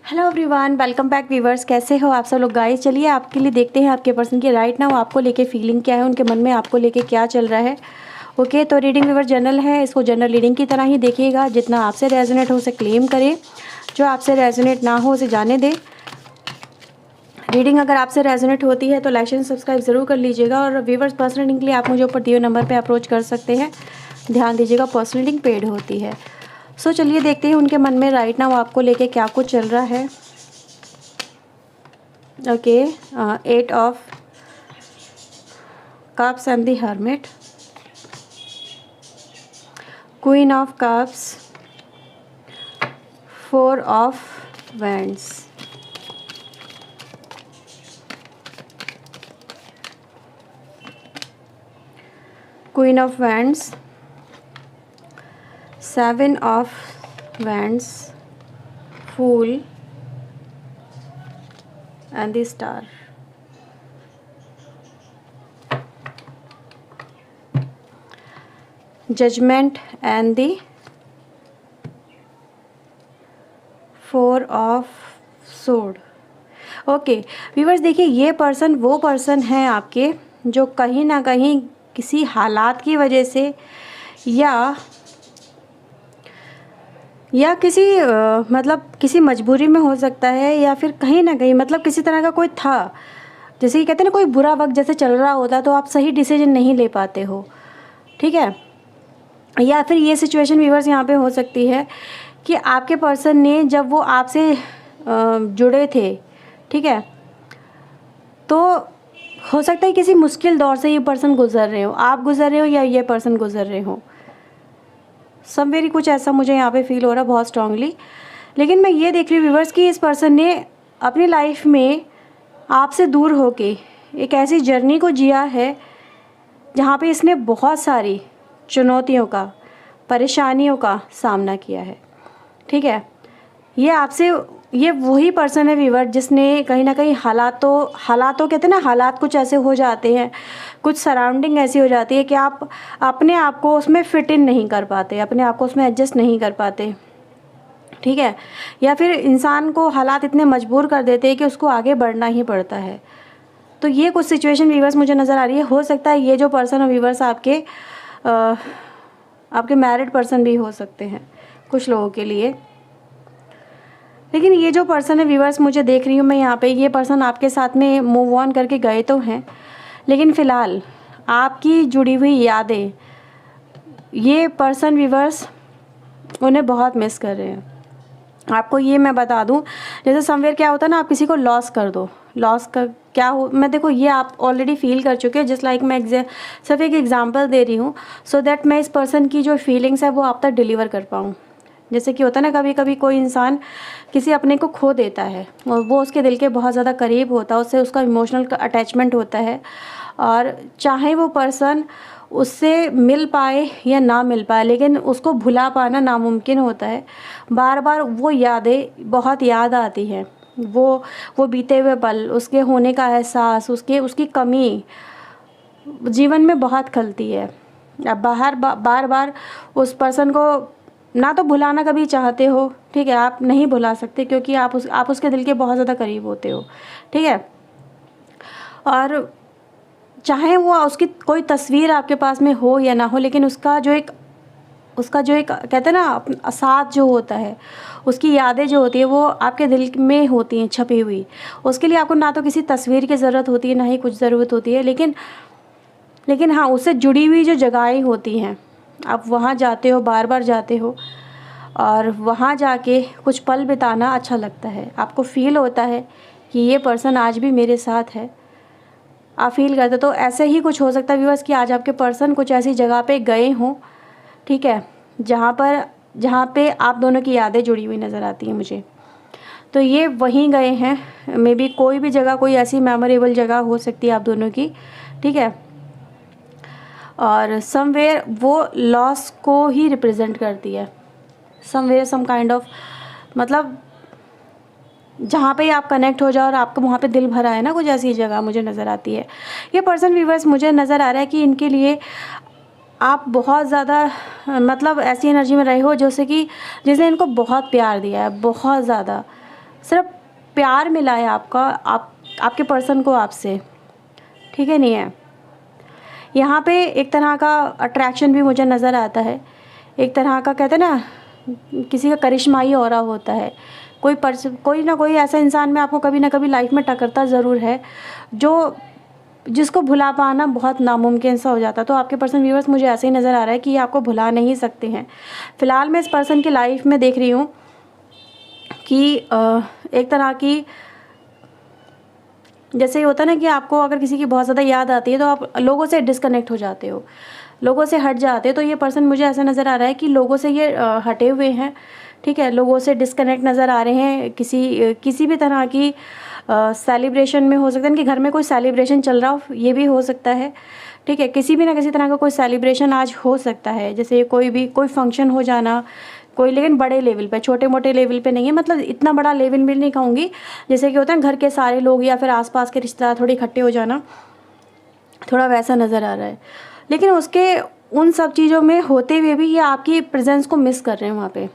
Hello everyone, welcome back viewers. कैसे हो आप सब लोग गाइस। चलिए आपके लिए देखते हैं आपके पर्सन की राइट नाउ आपको लेके फीलिंग क्या है, उनके मन में आपको लेके क्या चल रहा है। ओके, तो रीडिंग व्यूवर जनरल है, इसको जनरल रीडिंग की तरह ही देखिएगा। जितना आपसे रेजोनेट हो उसे क्लेम करें, जो आपसे रेजोनेट ना हो उसे जाने दें। रीडिंग अगर आपसे रेजोनेट होती है तो लाइक एंड सब्सक्राइब ज़रूर कर लीजिएगा। और व्यूवर्स पर्सनल रीडिंग के लिए आप मुझे ऊपर दिए नंबर पर अप्रोच कर सकते हैं। ध्यान दीजिएगा, पर्सनल रीडिंग पेड होती है। सो चलिए देखते हैं उनके मन में राइट नाउ आपको लेके क्या कुछ चल रहा है। Okay, 8 of cups and the hermit, queen of cups, 4 of wands, queen of wands, 7 of wands, fool and the star. Judgment and the 4 of sword. Okay viewers, देखिए ये पर्सन वो पर्सन है आपके जो कहीं ना कहीं किसी हालात की वजह से या किसी मतलब किसी मजबूरी में हो सकता है, या फिर कहीं ना कहीं मतलब किसी तरह का कोई था, जैसे कि कहते हैं ना कोई बुरा वक्त जैसे चल रहा होता तो आप सही डिसीजन नहीं ले पाते हो, ठीक है। या फिर ये सिचुएशन व्यूवर्स यहाँ पे हो सकती है कि आपके पर्सन ने जब वो आपसे जुड़े थे, ठीक है, तो हो सकता है किसी मुश्किल दौर से ये पर्सन गुजर रहे हो, आप गुजर रहे हो या ये पर्सन गुजर रहे हो। सब मेरी कुछ ऐसा मुझे यहाँ पे फील हो रहा है बहुत स्ट्रांगली। लेकिन मैं ये देख रही हूँ व्यूवर्स कि इस पर्सन ने अपनी लाइफ में आपसे दूर होके एक ऐसी जर्नी को जिया है जहाँ पे इसने बहुत सारी चुनौतियों का, परेशानियों का सामना किया है, ठीक है। ये वही पर्सन है व्यूवर जिसने कहीं ना कहीं हालातों कहते हैं ना, हालात कुछ ऐसे हो जाते हैं, कुछ सराउंडिंग ऐसी हो जाती है कि आप अपने आप को उसमें फिट इन नहीं कर पाते, अपने आप को उसमें एडजस्ट नहीं कर पाते, ठीक है। या फिर इंसान को हालात इतने मजबूर कर देते हैं कि उसको आगे बढ़ना ही पड़ता है। तो ये कुछ सिचुएशन व्यूवर्स मुझे नज़र आ रही है। हो सकता है ये जो पर्सन है व्यूवर्स आपके मैरिड पर्सन भी हो सकते हैं कुछ लोगों के लिए। लेकिन ये जो पर्सन है व्यूवर्स, मुझे देख रही हूँ मैं यहाँ पे, ये पर्सन आपके साथ में मूव ऑन करके गए तो हैं, लेकिन फ़िलहाल आपकी जुड़ी हुई यादें ये पर्सन व्यूवर्स उन्हें बहुत मिस कर रहे हैं। आपको ये मैं बता दूं, जैसे समवेयर क्या होता है ना, आप किसी को लॉस कर दो, लॉस कर क्या हो, मैं देखो ये आप ऑलरेडी फील कर चुके हो। जस्ट लाइक मैं सिर्फ एक एग्जांपल दे रही हूँ सो दैट मैं इस पर्सन की जो फीलिंग्स है वो आप तक डिलीवर कर पाऊँ। जैसे कि होता है ना, कभी कभी कोई इंसान किसी अपने को खो देता है और वो उसके दिल के बहुत ज़्यादा करीब होता है, उससे उसका इमोशनल अटैचमेंट होता है, और चाहे वो पर्सन उससे मिल पाए या ना मिल पाए लेकिन उसको भुला पाना नामुमकिन होता है। बार बार वो यादें बहुत याद आती हैं, वो बीते हुए पल, उसके होने का एहसास, उसकी कमी जीवन में बहुत खलती है। अब बार बार उस पर्सन को ना तो भुलाना कभी चाहते हो, ठीक है, आप नहीं भुला सकते क्योंकि आप उसके दिल के बहुत ज़्यादा करीब होते हो, ठीक है। और चाहे वो उसकी कोई तस्वीर आपके पास में हो या ना हो, लेकिन उसका जो एक कहते हैं ना साथ जो होता है, उसकी यादें जो होती है वो आपके दिल में होती हैं छपी हुई। उसके लिए आपको ना तो किसी तस्वीर की ज़रूरत होती है, ना ही कुछ ज़रूरत होती है, लेकिन हाँ, उससे जुड़ी हुई जो जगहें होती हैं, आप वहाँ जाते हो, बार बार जाते हो, और वहाँ जाके कुछ पल बिताना अच्छा लगता है। आपको फ़ील होता है कि ये पर्सन आज भी मेरे साथ है, आप फील करते। तो ऐसे ही कुछ हो सकता है व्यूअर्स कि आज आपके पर्सन कुछ ऐसी जगह पे गए हों, ठीक है, जहाँ पे आप दोनों की यादें जुड़ी हुई नज़र आती हैं मुझे। तो ये वहीं गए हैं, मे बी कोई भी जगह, कोई ऐसी मेमोरेबल जगह हो सकती है आप दोनों की, ठीक है। और समवेयर वो लॉस को ही रिप्रेजेंट करती है, समवेयर सम काइंड ऑफ, मतलब जहाँ पे आप कनेक्ट हो जाओ और आपको वहाँ पे दिल भरा है ना, कुछ ऐसी जगह मुझे नज़र आती है। ये पर्सन व्यूवर्स मुझे नज़र आ रहा है कि इनके लिए आप बहुत ज़्यादा मतलब ऐसी एनर्जी में रहे हो जैसे कि जिसने इनको बहुत प्यार दिया है, बहुत ज़्यादा सिर्फ प्यार मिला है आपके पर्सन को आपसे, ठीक है, नहीं है। यहाँ पे एक तरह का अट्रैक्शन भी मुझे नज़र आता है, एक तरह का कहते हैं ना किसी का करिश्माई ऑरा होता है। कोई ना कोई ऐसा इंसान में आपको कभी ना कभी लाइफ में टकरता ज़रूर है जिसको भुला पाना बहुत नामुमकिन सा हो जाता है। तो आपके पर्सन व्यूअर्स मुझे ऐसे ही नज़र आ रहा है कि ये आपको भुला नहीं सकते हैं। फ़िलहाल मैं इस पर्सन की लाइफ में देख रही हूँ कि एक तरह की जैसे होता है ना कि आपको अगर किसी की बहुत ज़्यादा याद आती है तो आप लोगों से डिस्कनेक्ट हो जाते हो, लोगों से हट जाते हो। तो ये पर्सन मुझे ऐसा नज़र आ रहा है कि लोगों से ये हटे हुए हैं, ठीक है, लोगों से डिस्कनेक्ट नज़र आ रहे हैं। किसी भी तरह की सेलिब्रेशन में हो सकता है कि घर में कोई सेलिब्रेशन चल रहा हो, ये भी हो सकता है, ठीक है, किसी भी ना किसी तरह का कोई सेलिब्रेशन आज हो सकता है, जैसे कोई फंक्शन हो जाना, लेकिन बड़े लेवल पे, छोटे मोटे लेवल पे नहीं है, मतलब इतना बड़ा लेवल भी नहीं कहूँगी, जैसे कि होता है घर के सारे लोग या फिर आसपास के रिश्तेदार थोड़े इकट्ठे हो जाना, थोड़ा वैसा नज़र आ रहा है। लेकिन उसके उन सब चीज़ों में होते हुए भी ये आपकी प्रेजेंस को मिस कर रहे हैं वहाँ पे,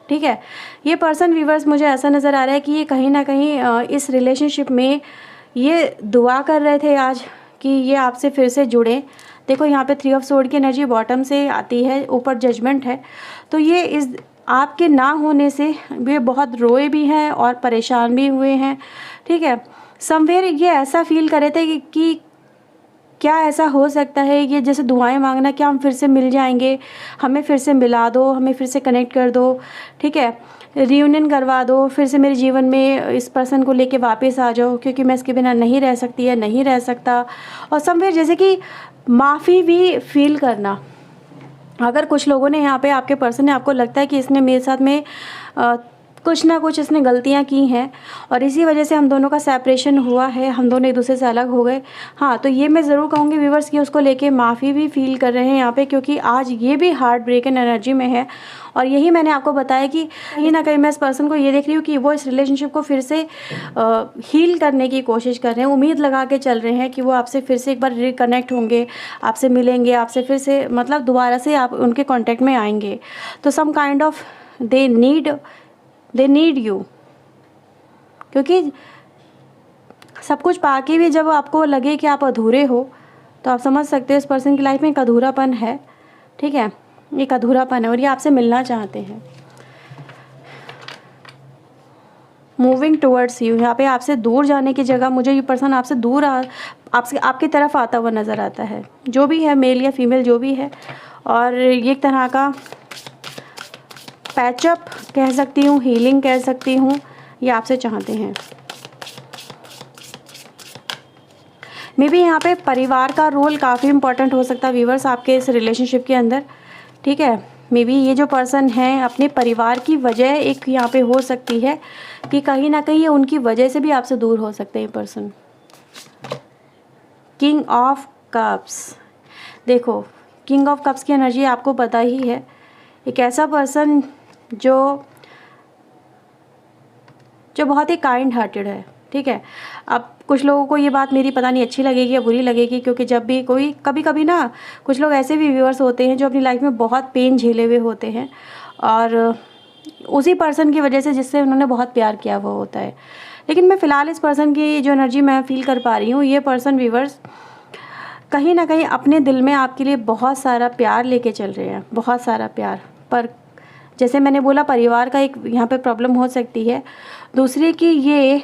ठीक है। ये पर्सन व्यूअर्स मुझे ऐसा नज़र आ रहा है कि ये कहीं ना कहीं इस रिलेशनशिप में ये दुआ कर रहे थे आज कि ये आपसे फिर से जुड़े। देखो यहाँ पे 3 ऑफ सोर्ड की एनर्जी बॉटम से आती है, ऊपर जजमेंट है। तो ये इस आपके ना होने से ये बहुत रोए भी हैं और परेशान भी हुए हैं, ठीक है। समवेयर ये ऐसा फील कर रहे थे कि क्या ऐसा हो सकता है, ये जैसे दुआएं मांगना, क्या हम फिर से मिल जाएंगे, हमें फिर से मिला दो, हमें फिर से कनेक्ट कर दो, ठीक है, रियूनियन करवा दो, फिर से मेरे जीवन में इस पर्सन को लेके वापस आ जाओ, क्योंकि मैं इसके बिना नहीं रह सकती या नहीं रह सकता। और समवेयर जैसे कि माफ़ी भी फील करना। अगर कुछ लोगों ने यहाँ पे आपके पर्सन ने आपको लगता है कि इसने मेरे साथ में कुछ ना कुछ इसने गलतियाँ की हैं और इसी वजह से हम दोनों का सेपरेशन हुआ है, हम दोनों एक दूसरे से अलग हो गए, हाँ, तो ये मैं ज़रूर कहूँगी व्यूअर्स कि उसको लेके माफ़ी भी फील कर रहे हैं यहाँ पे, क्योंकि आज ये भी हार्ट ब्रेकन एनर्जी में है। और यही मैंने आपको बताया कि कहीं ना कहीं मैं इस पर्सन को ये देख रही हूँ कि वो इस रिलेशनशिप को फिर से हील करने की कोशिश कर रहे हैं, उम्मीद लगा के चल रहे हैं कि वो आपसे फिर से एक बार रिकनेक्ट होंगे, आपसे मिलेंगे, आपसे फिर से मतलब दोबारा से आप उनके कॉन्टेक्ट में आएंगे। तो some kind of they need you, क्योंकि सब कुछ पाके भी जब आपको लगे कि आप अधूरे हो तो आप समझ सकते हो इस पर्सन की लाइफ में एक अधूरापन है, ठीक है, एक अधूरापन है और ये आपसे मिलना चाहते हैं। मूविंग टुवर्ड्स यू, यहाँ पे आपसे दूर जाने की जगह मुझे ये पर्सन आपसे दूर आपकी तरफ आता हुआ नज़र आता है, जो भी है, मेल या फीमेल जो भी है। और ये एक तरह का पैचअप कह सकती हूँ, हीलिंग कह सकती हूँ, ये आपसे चाहते हैं। मे बी यहाँ पे परिवार का रोल काफ़ी इम्पोर्टेंट हो सकता है व्यूअर्स आपके इस रिलेशनशिप के अंदर, ठीक है। मे बी ये जो पर्सन है अपने परिवार की वजह एक यहाँ पे हो सकती है कि कहीं ना कहीं उनकी वजह से भी आपसे दूर हो सकते हैं पर्सन। किंग ऑफ कप्स, देखो किंग ऑफ कप्स की एनर्जी आपको पता ही है, एक ऐसा पर्सन जो बहुत ही काइंड हार्टेड है, ठीक है। अब कुछ लोगों को ये बात मेरी पता नहीं अच्छी लगेगी या बुरी लगेगी, क्योंकि जब भी कभी कभी ना कुछ लोग ऐसे भी व्यूअर्स होते हैं जो अपनी लाइफ में बहुत पेन झेले हुए होते हैं और उसी पर्सन की वजह से जिससे उन्होंने बहुत प्यार किया वो होता है। लेकिन मैं फ़िलहाल इस पर्सन की जो एनर्जी मैं फील कर पा रही हूँ, ये पर्सन व्यूअर्स कहीं ना कहीं अपने दिल में आपके लिए बहुत सारा प्यार लेके चल रहे हैं, बहुत सारा प्यार। पर जैसे मैंने बोला परिवार का एक यहाँ पे प्रॉब्लम हो सकती है, दूसरी कि ये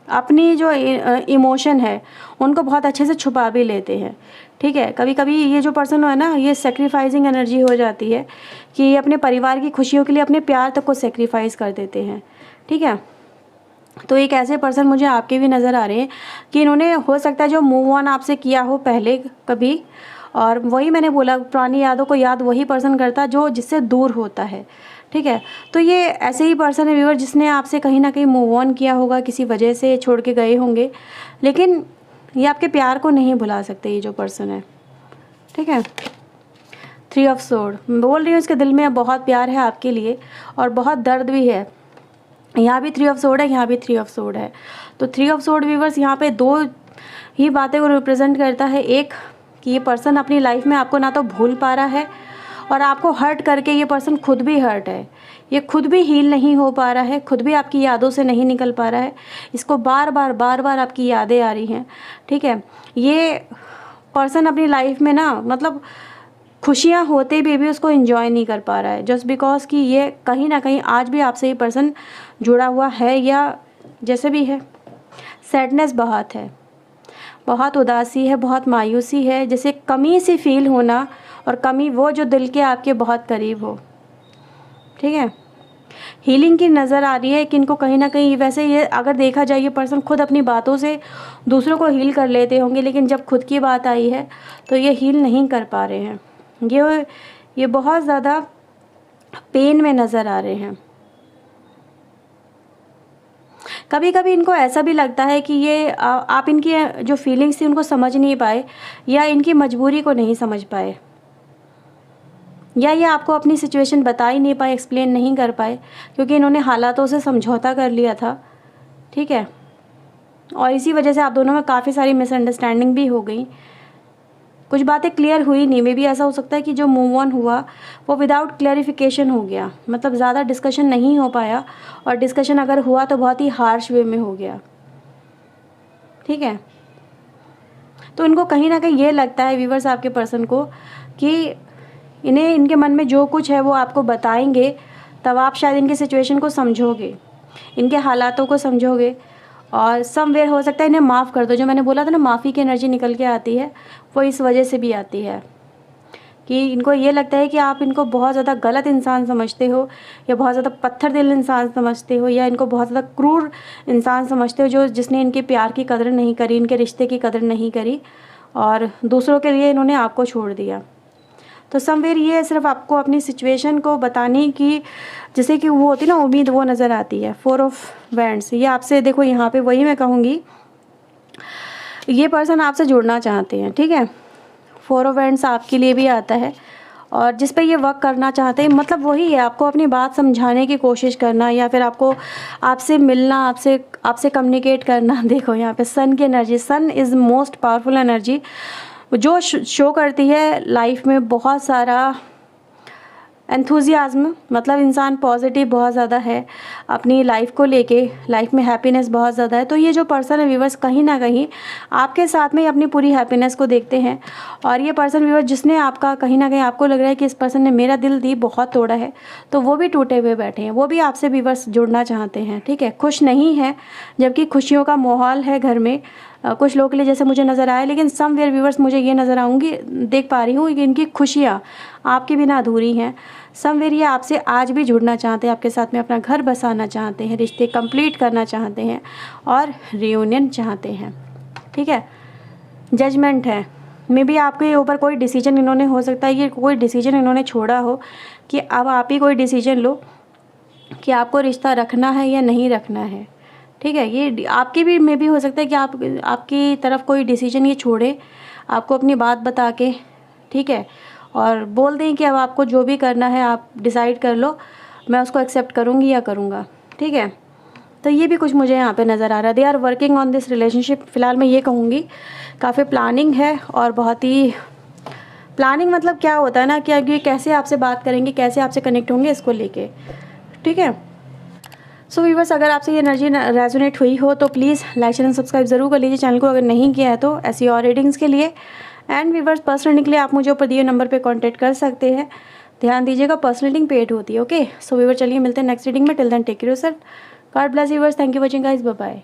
अपनी जो इमोशन है उनको बहुत अच्छे से छुपा भी लेते हैं, ठीक है। कभी कभी ये जो पर्सन है ना, ये सेक्रीफाइसिंग एनर्जी हो जाती है कि ये अपने परिवार की खुशियों के लिए अपने प्यार तक को सेक्रीफाइस कर देते हैं, ठीक है। तो एक ऐसे पर्सन मुझे आपके भी नज़र आ रहे हैं कि इन्होंने हो सकता है जो मूव ऑन आपसे किया हो पहले कभी, और वही मैंने बोला पुरानी यादों को याद वही पर्सन करता जो जिससे दूर होता है, ठीक है। तो ये ऐसे ही पर्सन है व्यूअर जिसने आपसे कहीं ना कहीं मूव ऑन किया होगा, किसी वजह से छोड़ के गए होंगे, लेकिन ये आपके प्यार को नहीं भुला सकते ये जो पर्सन है, ठीक है। 3 ऑफ सोर्ड, बोल रही हूँ इसके दिल में बहुत प्यार है आपके लिए और बहुत दर्द भी है। यहाँ भी 3 ऑफ सोर्ड है, यहाँ भी 3 ऑफ सोर्ड है। तो 3 ऑफ सोर्ड व्यूअर्स यहाँ पे दो ही बातें को रिप्रेजेंट करता है। एक कि ये पर्सन अपनी लाइफ में आपको ना तो भूल पा रहा है और आपको हर्ट करके ये पर्सन खुद भी हर्ट है, ये खुद भी हील नहीं हो पा रहा है, खुद भी आपकी यादों से नहीं निकल पा रहा है, इसको बार बार आपकी यादें आ रही हैं, ठीक है। ये पर्सन अपनी लाइफ में ना मतलब खुशियाँ होते भी उसको एंजॉय नहीं कर पा रहा है, जस्ट बिकॉज कि ये कहीं ना कहीं आज भी आपसे ये पर्सन जुड़ा हुआ है, या जैसे भी है सैडनेस बहुत है, बहुत उदासी है, बहुत मायूसी है, जैसे कमी सी फील होना, और कमी वो जो दिल के आपके बहुत करीब हो, ठीक है। हीलिंग की नज़र आ रही है कि इनको कहीं ना कहीं, वैसे ये अगर देखा जाए ये पर्सन खुद अपनी बातों से दूसरों को हील कर लेते होंगे, लेकिन जब खुद की बात आई है तो ये हील नहीं कर पा रहे हैं। ये बहुत ज़्यादा पेन में नज़र आ रहे हैं। कभी कभी इनको ऐसा भी लगता है कि ये आप इनकी जो फीलिंग्स थी उनको समझ नहीं पाए, या इनकी मजबूरी को नहीं समझ पाए, या ये आपको अपनी सिचुएशन बता ही नहीं पाए, एक्सप्लेन नहीं कर पाए, क्योंकि इन्होंने हालातों से समझौता कर लिया था, ठीक है। और इसी वजह से आप दोनों में काफ़ी सारी मिसअंडरस्टैंडिंग भी हो गई, कुछ बातें क्लियर हुई नहीं। मे बी ऐसा हो सकता है कि जो मूव ऑन हुआ वो विदाउट क्लैरिफिकेशन हो गया, मतलब ज़्यादा डिस्कशन नहीं हो पाया, और डिस्कशन अगर हुआ तो बहुत ही हार्श वे में हो गया, ठीक है। तो इनको कहीं ना कहीं ये लगता है व्यूअर्स आपके पर्सन को कि इन्हें इनके मन में जो कुछ है वो आपको बताएंगे, तब आप शायद इनकी सिचुएशन को समझोगे, इनके हालातों को समझोगे, और समवेयर हो सकता है इन्हें माफ़ कर दो। जो मैंने बोला था ना, माफ़ी की एनर्जी निकल के आती है, वो इस वजह से भी आती है कि इनको ये लगता है कि आप इनको बहुत ज़्यादा गलत इंसान समझते हो, या बहुत ज़्यादा पत्थर दिल इंसान समझते हो, या इनको बहुत ज़्यादा क्रूर इंसान समझते हो, जो जिसने इनके प्यार की कदर नहीं करी, इनके रिश्ते की कदर नहीं करी, और दूसरों के लिए इन्होंने आपको छोड़ दिया। तो समवेयर ये सिर्फ आपको अपनी सिचुएशन को बताने की, जैसे कि वो होती ना उम्मीद, वो नज़र आती है। 4 ऑफ वैंड्स, ये आपसे देखो यहाँ पे वही मैं कहूँगी, ये पर्सन आपसे जुड़ना चाहते हैं, ठीक है। 4 ऑफ वैंड्स आपके लिए भी आता है, और जिस पे ये वर्क करना चाहते हैं, मतलब वही है, आपको अपनी बात समझाने की कोशिश करना, या फिर आपको आपसे मिलना, आपसे कम्युनिकेट करना। देखो यहाँ पे सन की energy, sun is most powerful energy, जो शो करती है लाइफ में बहुत सारा एंथुजियाज्म, मतलब इंसान पॉजिटिव बहुत ज़्यादा है अपनी लाइफ को लेके, लाइफ में हैप्पीनेस बहुत ज़्यादा है। तो ये जो पर्सन है व्यूअर्स कहीं ना कहीं आपके साथ में अपनी पूरी हैप्पीनेस को देखते हैं, और ये पर्सन व्यूअर्स जिसने आपका कहीं ना कहीं आपको लग रहा है कि इस पर्सन ने मेरा दिल दी बहुत तोड़ा है, तो वो भी टूटे हुए बैठे हैं, वो भी आपसे व्यूअर्स जुड़ना चाहते हैं, ठीक है। खुश नहीं है, जबकि खुशियों का माहौल है घर में कुछ लोगों के लिए, जैसे मुझे नज़र आया, लेकिन समवेयर व्यूअर्स मुझे ये नज़र आऊँगी, देख पा रही हूँ कि इनकी खुशियाँ आपके बिना अधूरी हैं। समवेयर ये आपसे आज भी जुड़ना चाहते हैं, आपके साथ में अपना घर बसाना चाहते हैं, रिश्ते कंप्लीट करना चाहते हैं, और रियूनियन चाहते हैं, ठीक है। जजमेंट है, मे बी आपके ऊपर कोई डिसीजन इन्होंने, हो सकता है ये कोई डिसीजन इन्होंने छोड़ा हो कि अब आप ही कोई डिसीजन लो कि आपको रिश्ता रखना है या नहीं रखना है, ठीक है। ये आपके भी में भी हो सकता है कि आपकी तरफ कोई डिसीजन ये छोड़े, आपको अपनी बात बता के, ठीक है, और बोल दें कि अब आपको जो भी करना है आप डिसाइड कर लो, मैं उसको एक्सेप्ट करूँगी या करूँगा, ठीक है। तो ये भी कुछ मुझे यहाँ पे नज़र आ रहा है। They are working on this relationship, फ़िलहाल मैं ये कहूँगी काफ़ी प्लानिंग है, और बहुत ही प्लानिंग, मतलब क्या होता है ना कि ये कैसे आपसे बात करेंगे, कैसे आपसे कनेक्ट होंगे, इसको लेके, ठीक है। सो व्यूअर्स, अगर आपसे ये एनर्जी रेजोनेट हुई हो तो प्लीज़ लाइक एंड सब्सक्राइब ज़रूर कर लीजिए चैनल को, अगर नहीं किया है तो, ऐसी और रीडिंग्स के लिए। एंड व्यूअर्स, पर्सनल रीडिंग के लिए आप मुझे ऊपर दिए नंबर पे कांटेक्ट कर सकते हैं। ध्यान दीजिएगा, पर्सनल रीडिंग पेड होती है, ओके। सो व्यूअर्स, चलिए मिलते हैं नेक्स्ट रीडिंग में। Till then take care yourself, god bless viewers, thank you watching guys, bye bye.